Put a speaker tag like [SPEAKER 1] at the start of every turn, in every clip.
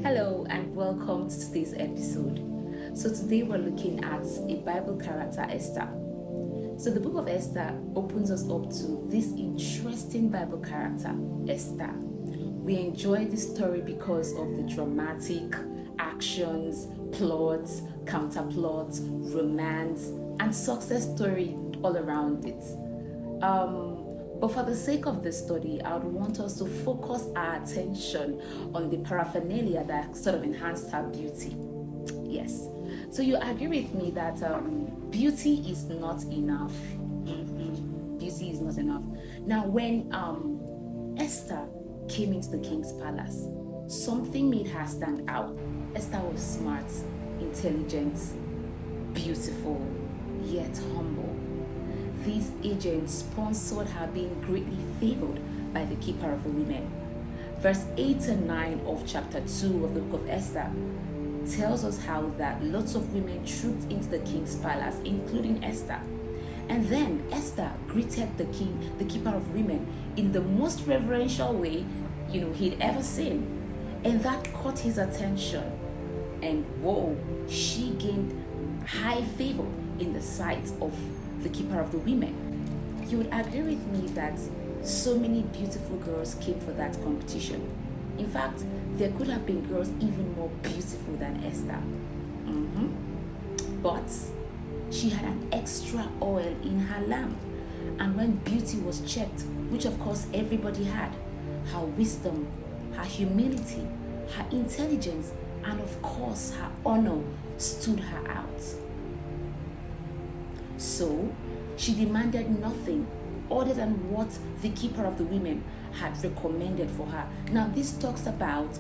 [SPEAKER 1] Hello and welcome to today's episode. So today we're looking at a Bible character, Esther. So the book of Esther opens us up to this interesting Bible character, Esther. We enjoy this story because of the dramatic actions, plots, counterplots, romance, and success story all around it. But for the sake of this study, I would want us to focus our attention on the paraphernalia that sort of enhanced her beauty. Yes. So you agree with me that beauty is not enough. Beauty is not enough. Now, when Esther came into the king's palace, something made her stand out. Esther was smart, intelligent, beautiful, yet humble. These agents sponsored her being greatly favored by the keeper of the women. Verse 8 and 9 of chapter 2 of the book of Esther tells us how that lots of women trooped into the king's palace, including Esther. And then Esther greeted the king, the keeper of women, in the most reverential way, he'd ever seen. And that caught his attention. And whoa, she gained high favor in the sight of the keeper of the women. You would agree with me that so many beautiful girls came for that competition. In fact, there could have been girls even more beautiful than Esther. But she had an extra oil in her lamp. And when beauty was checked, which of course everybody had, her wisdom, her humility, her intelligence, and of course her honor stood her out. So she demanded nothing other than what the keeper of the women had recommended for her. Now this talks about,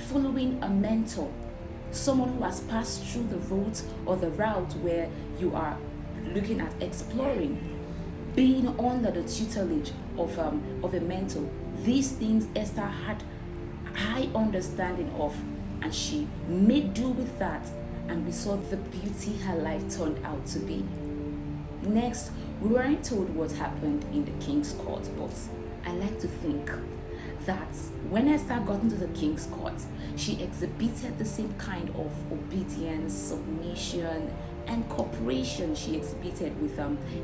[SPEAKER 1] following a mentor, someone who has passed through the route or the route where you are looking at exploring, being under the tutelage of a mentor. These things Esther had high understanding of, and she made do with that. And we saw the beauty her life turned out to be. Next, we weren't told what happened in the king's court, but I like to think that when Esther got into the king's court, she exhibited the same kind of obedience, submission, and cooperation she exhibited with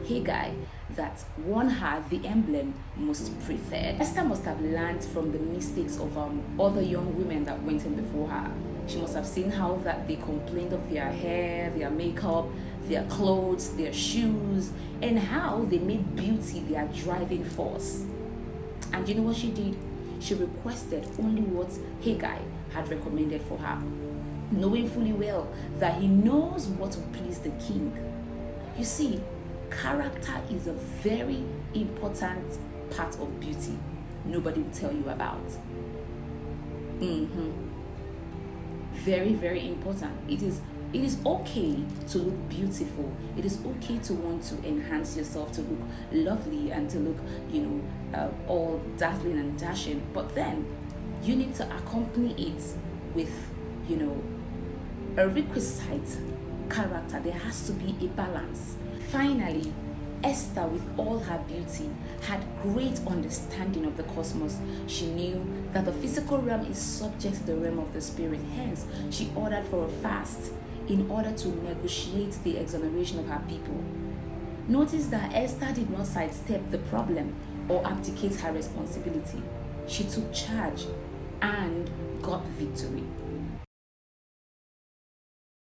[SPEAKER 1] Haggai that won her the emblem most preferred. Esther must have learned from the mistakes of other young women that went in before her. She must have seen how that they complained of their hair, their makeup, their clothes, their shoes, and how they made beauty their driving force. And you know what she did? She requested only what Haggai had recommended for her, knowing fully well that he knows what will please the king. You see, character is a very important part of beauty nobody will tell you about. Very, very important. It is okay to look beautiful. It is okay to want to enhance yourself, to look lovely and to look, all dazzling and dashing. But then you need to accompany it with, a requisite character. There has to be a balance. Finally, Esther, with all her beauty, had great understanding of the cosmos. She knew that the physical realm is subject to the realm of the spirit. Hence, she ordered for a fast in order to negotiate the exoneration of her people. Notice that Esther did not sidestep the problem or abdicate her responsibility. She took charge and got victory.